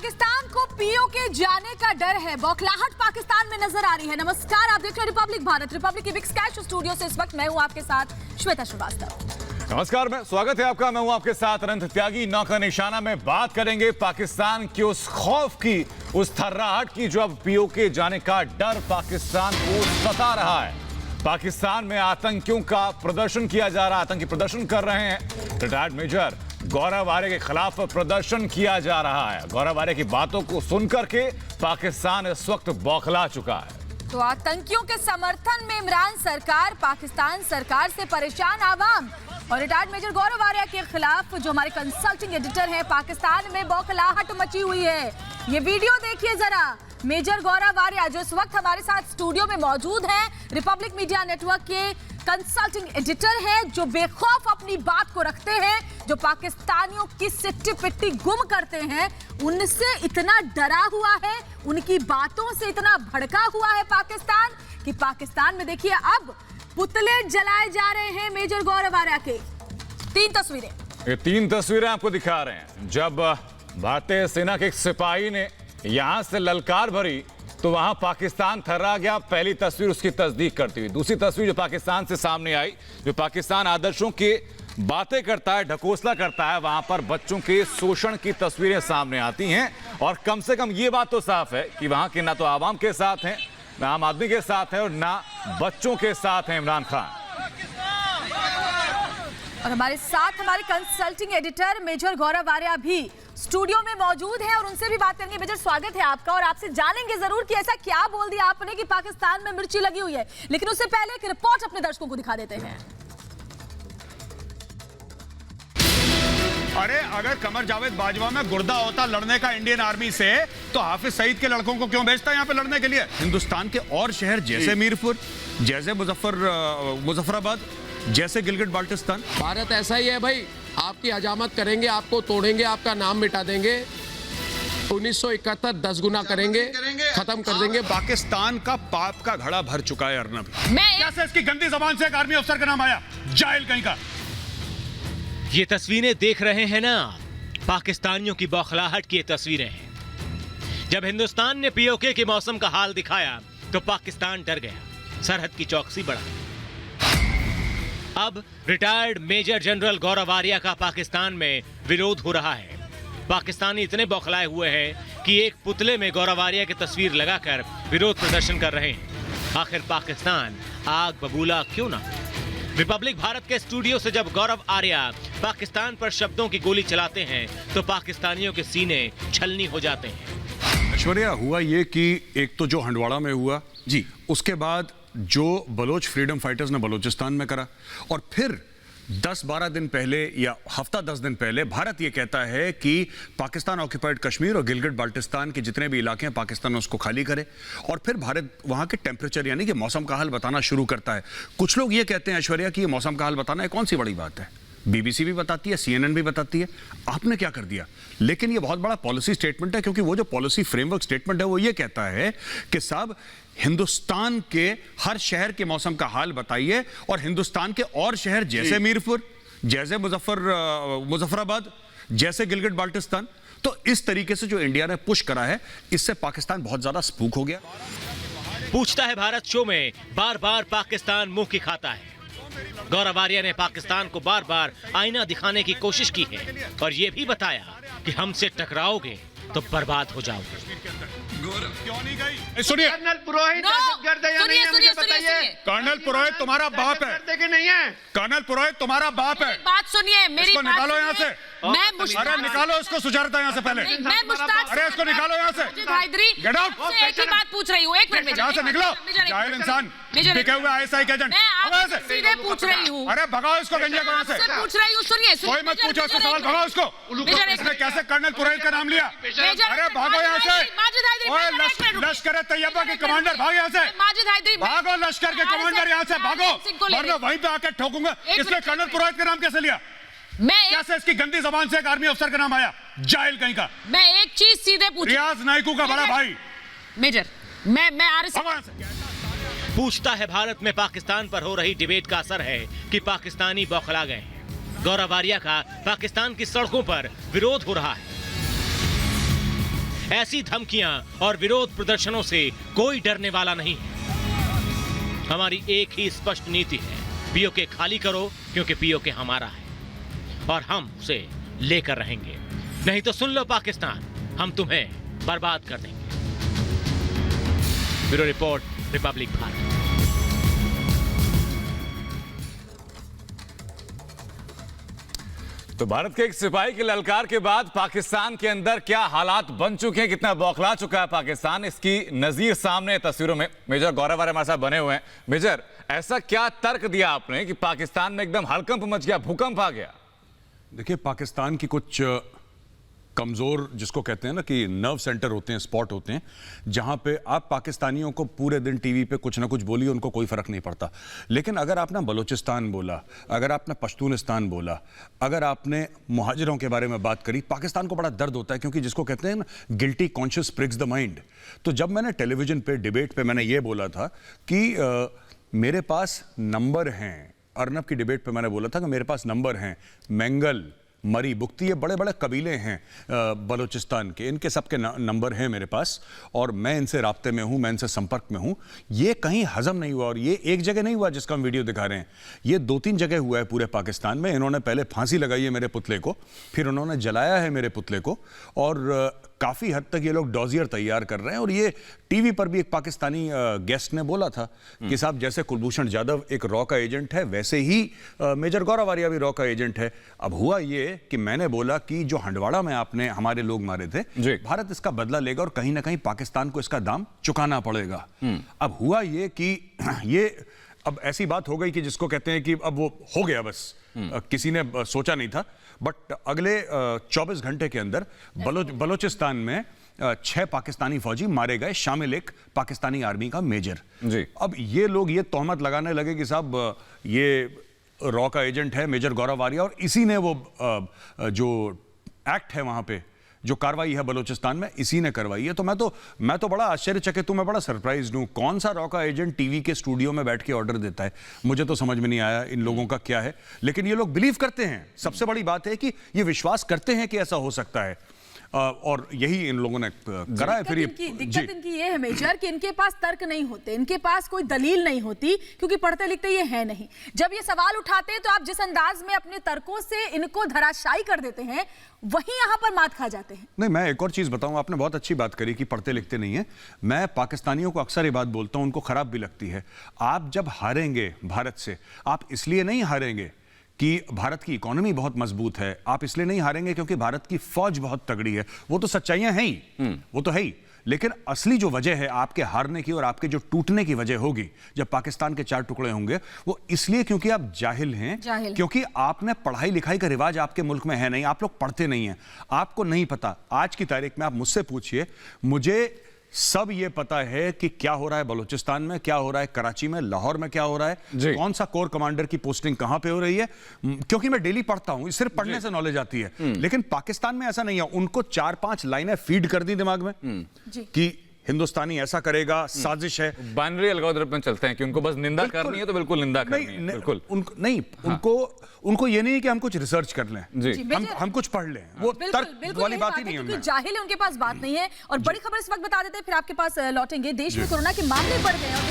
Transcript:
पाकिस्तान को पीओके जाने का डर है, बौखलाहट पाकिस्तान में नजर आ रही है। नमस्कार, आप देख रहे हैं रिपब्लिक भारत, रिपब्लिक की बिग स्कैच स्टूडियो से इस वक्त मैं हूं आपके साथ श्वेता श्रीवास्तव। नमस्कार, मैं स्वागत है आपका। मैं हूं आपके साथ अनंत त्यागी। नौ का निशाना में बात करेंगे पाकिस्तान की उस खौफ की, उस थर्राहट की जो अब पीओके जाने का डर पाकिस्तान को सता रहा है। पाकिस्तान में आतंकियों का प्रदर्शन किया जा रहा है, आतंकी प्रदर्शन कर रहे हैं। रिटायर्ड मेजर गौरव आर्य के खिलाफ प्रदर्शन किया जा रहा है। गौरव आर्य की बातों को सुनकर के पाकिस्तान इस वक्त बौखला चुका है। तो आतंकियों के समर्थन में इमरान सरकार, पाकिस्तान सरकार से परेशान आवाम और रिटायर्ड मेजर गौरव आर्य के खिलाफ जो हमारे कंसल्टिंग एडिटर हैं, पाकिस्तान में बौखलाहट मची हुई है। ये वीडियो देखिए जरा। मेजर गौरव आर्य जो इस वक्त हमारे साथ स्टूडियो में मौजूद हैं, रिपब्लिक मीडिया नेटवर्क के कंसल्टिंग एडिटर हैं, जो बेखौफ अपनी बात को रखते हैं, जो पाकिस्तानियों की सिट्टी पिट्टी गुम करते हैं, उनसे इतना डरा हुआ है, उनकी बातों से इतना भड़का हुआ है पाकिस्तान कि पाकिस्तान में देखिए अब पुतले जलाए जा रहे हैं मेजर गौरव आर्य के। तीन तस्वीरें, ये तीन तस्वीरें आपको दिखा रहे हैं। जब भारतीय सेना के एक सिपाही ने यहां से ललकार भरी तो वहां पाकिस्तान थर्रा गया। पहली तस्वीर उसकी तस्दीक करती हुई। दूसरी तस्वीर जो पाकिस्तान से सामने आई, जो पाकिस्तान आदर्शों की बातें करता है, ढकोसला करता है, वहां पर बच्चों के शोषण की तस्वीरें सामने आती हैं। और कम से कम ये बात तो साफ है कि वहां के ना तो आवाम के साथ हैं, ना आम आदमी के साथ है और ना बच्चों के साथ हैं इमरान खान। और हमारे साथ हमारे कंसल्टिंग एडिटर मेजर गौरव आर्य भी स्टूडियो में मौजूद है और उनसे भी बात करेंगे। मेजर, स्वागत है आपका और आपसे जानेंगे जरूर कि ऐसा क्या बोल दिया आपने कि पाकिस्तान में मिर्ची लगी हुई है। लेकिन उससे पहले एक रिपोर्ट अपने दर्शकों को दिखा देते हैं। अरे अगर कमर जावेद बाजवा में गुर्दा होता लड़ने का इंडियन आर्मी से, तो हाफिज सईद के लड़कों को क्यों भेजता यहाँ पे लड़ने के लिए? हिंदुस्तान के और शहर जैसे मीरपुर, जैसे मुजफ्फराबाद, जैसे गिलगित बाल्टिस्तान। भारत ऐसा ही है भाई, आपकी हजामत करेंगे, आपको तोड़ेंगे, आपका नाम मिटा देंगे, 1971 10 गुना करेंगे, खत्म कर देंगे। पाकिस्तान का पाप का घड़ा भर चुका है अर्नब। मैं कैसे इसकी गंदी जबान से एक आर्मी अफसर का नाम आया? जाहिल कहीं का। ये तस्वीरें देख रहे हैं ना, पाकिस्तानियों की बौखलाहट की ये तस्वीरें हैं। जब हिंदुस्तान ने पीओके के मौसम का हाल दिखाया तो पाकिस्तान डर गया, सरहद की चौकसी बढ़ा। अब रिटायर्ड मेजर जनरल गौरव आर्य का पाकिस्तान में विरोध हो रहा है। पाकिस्तानी इतने बौखलाए हुए हैं कि एक पुतले में गौरव आर्य की तस्वीर लगाकर विरोध प्रदर्शन कर रहे हैं। आखिर पाकिस्तान आग बबूला क्यों ना? रिपब्लिक भारत के स्टूडियो से जब गौरव आर्य पाकिस्तान पर शब्दों की गोली चलाते हैं तो पाकिस्तानियों के सीने छलनी हो जाते हैं। ऐश्वर्या, हुआ ये कि एक तो जो हंडवाड़ा में हुआ जी, उसके बाद जो बलोच फ्रीडम फाइटर्स ने बलोचिस्तान में करा, और फिर 10-12 दिन पहले या हफ्ता 10 दिन पहले भारत ये कहता है कि पाकिस्तान ऑक्यूपाइड कश्मीर और गिलगित बाल्टिस्तान के जितने भी इलाके हैं पाकिस्तान उसको खाली करे। और फिर भारत वहां के टेम्परेचर यानी कि मौसम का हाल बताना शुरू करता है। कुछ लोग ये कहते हैं ऐश्वर्या कि ये मौसम का हाल बताना है कौन सी बड़ी बात है, बीबीसी भी बताती है, CNN भी बताती है, आपने क्या कर दिया? लेकिन ये बहुत बड़ा पॉलिसी स्टेटमेंट है, क्योंकि वो जो पॉलिसी फ्रेमवर्क स्टेटमेंट है वो ये कहता है कि साहब हिंदुस्तान के हर शहर के मौसम का हाल बताइए, और हिंदुस्तान के और शहर जैसे मीरपुर, जैसे मुजफ्फराबाद, जैसे गिलगित बाल्टिस्तान। तो इस तरीके से जो इंडिया ने पुश करा है, इससे पाकिस्तान बहुत ज्यादा स्पूक हो गया। पूछता है भारत शो में बार बार पाकिस्तान मुंह की खाता है। गौरव आर्य ने पाकिस्तान को बार बार आईना दिखाने की कोशिश की है और यह भी बताया कि हमसे टकराओगे तो बर्बाद हो जाओगे। क्यों नहीं गई? सुनिए, कर्नल पुरोहित दहशतगर्द है या नहीं है मुझे बताइए। कर्नल पुरोहित तुम्हारा बाप है। कि नहीं है? कर्नल पुरोहित तुम्हारा बाप है। बात सुनिए, मेरी इसको बात निकालो यहाँ से। मैं अरे निकालो इसको सुजारता यहाँ से पहले। मैं मुश्ताक, अरे इसको निकालो यहाँ से। Get out. एक ही बात पूछ रही हूँ, एक मिनट। यहाँ से निकलो, जाहिल इंसान, बिके हुए ISI के एजेंट। मैं आपसे सीधे पूछ रही हूँ। अरे भगाओ इसको गंजिया को यहाँ से। पूछ रही हूँ, सुनिए। कोई मत पूछो इसको सवाल, भगाओ इसको। इसने कैसे कर्नल पुरोहित का नाम लिया? अरे भागो यहाँ से। लश्कर तैयबा के कमांडर, भागो यहाँ से। भागो लश्कर के कमांडर, यहाँ से भागो, वरना वहीं पे आके ठोकूंगा। इसने कर्नल पुरोहित का नाम कैसे लिया? कैसे इसकी गंदी जबान से एक आर्मी अफसर का नाम आया? जाहिल कहीं का। मैं एक चीज सीधे पूछ, रियाज नाइकू का बड़ा भाई मेजर, मैं पूछता है भारत में पाकिस्तान पर हो रही डिबेट का असर है कि पाकिस्तानी बौखला गए हैं। गौरव आर्य का पाकिस्तान की सड़कों पर विरोध हो रहा है। ऐसी धमकियां और विरोध प्रदर्शनों से कोई डरने वाला नहीं है। हमारी एक ही स्पष्ट नीति है, पीओके खाली करो, क्योंकि पीओके हमारा है और हम उसे लेकर रहेंगे। नहीं तो सुन लो पाकिस्तान, हम तुम्हें बर्बाद कर देंगे। Bureau report, Republic Bharat. तो भारत के एक सिपाही के ललकार के बाद पाकिस्तान के अंदर क्या हालात बन चुके हैं, कितना बौखला चुका है पाकिस्तान, इसकी नजीर सामने तस्वीरों में मेजर गौरव आर्य हमारे साथ बने हुए हैं। मेजर, ऐसा क्या तर्क दिया आपने कि पाकिस्तान में एकदम हड़कंप मच गया, भूकंप आ गया? देखिए, पाकिस्तान की कुछ कमज़ोर, जिसको कहते हैं ना कि नर्व सेंटर होते हैं, स्पॉट होते हैं, जहां पे आप पाकिस्तानियों को पूरे दिन टीवी पे कुछ ना कुछ बोलिए, उनको कोई फर्क नहीं पड़ता। लेकिन अगर आपने बलूचिस्तान बोला, अगर आपने पश्तूनिस्तान बोला, अगर आपने मुहाजिरों के बारे में बात करी, पाकिस्तान को बड़ा दर्द होता है, क्योंकि जिसको कहते हैं ना guilty conscious prix the mind. तो जब मैंने टेलीविजन पे डिबेट पे मैंने ये बोला था कि मेरे पास नंबर हैं, अर्नब की डिबेट पे मैंने बोला था कि मेरे पास नंबर हैं, मेंगल, मरी, बुख्ती, ये बड़े बड़े कबीले हैं बलूचिस्तान के, इनके सबके नंबर हैं मेरे पास और मैं इनसे राब्ते में हूं, मैं इनसे संपर्क में हूं। ये कहीं हजम नहीं हुआ, और ये एक जगह नहीं हुआ जिसका हम वीडियो दिखा रहे हैं, ये 2-3 जगह हुआ है पूरे पाकिस्तान में। इन्होंने पहले फांसी लगाई है मेरे पुतले को, फिर उन्होंने जलाया है मेरे पुतले को, और काफ़ी हद तक ये लोग डॉजियर तैयार कर रहे हैं। और ये टीवी पर भी एक पाकिस्तानी गेस्ट ने बोला था कि साहब, जैसे कुलभूषण जाधव एक रॉ का एजेंट है, वैसे ही मेजर गौरव आर्य भी रॉ का एजेंट है। अब हुआ ये कि मैंने बोला कि जो हंडवाड़ा में आपने हमारे लोग मारे थे, भारत इसका बदला लेगा और कहीं ना कहीं पाकिस्तान को इसका दाम चुकाना पड़ेगा। अब हुआ ये कि ये अब ऐसी बात हो गई कि जिसको कहते हैं कि अब वो हो गया, बस किसी ने सोचा नहीं था। बट अगले 24 घंटे के अंदर बलूचिस्तान में 6 पाकिस्तानी फौजी मारे गए, शामिल एक पाकिस्तानी आर्मी का मेजर। जी। अब ये लोग ये तोहमत लगाने लगे कि साहब ये रॉ का एजेंट है मेजर गौरव आर्य, और इसी ने वो जो एक्ट है वहां पे, जो कार्रवाई है बलूचिस्तान में, इसी ने करवाई है। तो मैं तो बड़ा आश्चर्यचकित हूं, मैं बड़ा सरप्राइज्ड हूं। कौन सा रॉ का एजेंट टीवी के स्टूडियो में बैठ के ऑर्डर देता है, मुझे तो समझ में नहीं आया इन लोगों का क्या है। लेकिन ये लोग बिलीव करते हैं, सबसे बड़ी बात है कि ये विश्वास करते हैं कि ऐसा हो सकता है, और यही इन लोगों ने करा है। फिर दिक्कत इनकी ये है मेजर कि इनके पास तर्क नहीं होते, इनके पास कोई दलील नहीं होती, क्योंकि पढ़ते लिखते ये है नहीं। जब ये सवाल उठाते हैं तो आप जिस अंदाज में अपने तर्कों से इनको धराशायी कर देते हैं, वहीं यहां पर मात खा जाते हैं। नहीं, मैं एक और चीज बताऊं, आपने बहुत अच्छी बात करी कि पढ़ते लिखते नहीं है। मैं पाकिस्तानियों को अक्सर ये बात बोलता हूं, उनको खराब भी लगती है। आप जब हारेंगे भारत से, आप इसलिए नहीं हारेंगे कि भारत की इकोनॉमी बहुत मजबूत है, आप इसलिए नहीं हारेंगे क्योंकि भारत की फौज बहुत तगड़ी है। वो तो सच्चाइयां हैं ही, वो तो है ही। लेकिन असली जो वजह है आपके हारने की और आपके जो टूटने की वजह होगी जब पाकिस्तान के 4 टुकड़े होंगे, वो इसलिए क्योंकि आप जाहिल हैं, क्योंकि आपने पढ़ाई लिखाई का रिवाज आपके मुल्क में है नहीं, आप लोग पढ़ते नहीं हैं, आपको नहीं पता। आज की तारीख में आप मुझसे पूछिए, मुझे सब ये पता है कि क्या हो रहा है बलूचिस्तान में, क्या हो रहा है कराची में, लाहौर में क्या हो रहा है, कौन सा कोर कमांडर की पोस्टिंग कहां पे हो रही है, क्योंकि मैं डेली पढ़ता हूं। सिर्फ पढ़ने से नॉलेज आती है। लेकिन पाकिस्तान में ऐसा नहीं है। उनको 4-5 लाइनें फीड कर दी दिमाग में कि हिंदुस्तानी ऐसा करेगा, साजिश है। बाइनरी एल्गोरिथम में चलते हैं कि उनको बस निंदा करनी है तो बिल्कुल निंदा करनी है। बिल्कुल उनको ये नहीं है कि हम कुछ रिसर्च कर लें, हम कुछ पढ़ लें, वो तर्क वाली बात ही नहीं है। जाहिल है, उनके पास बात नहीं है। और बड़ी खबर इस वक्त बता देते हैं, फिर आपके पास लौटेंगे। देश में कोरोना के मामले बढ़ गए और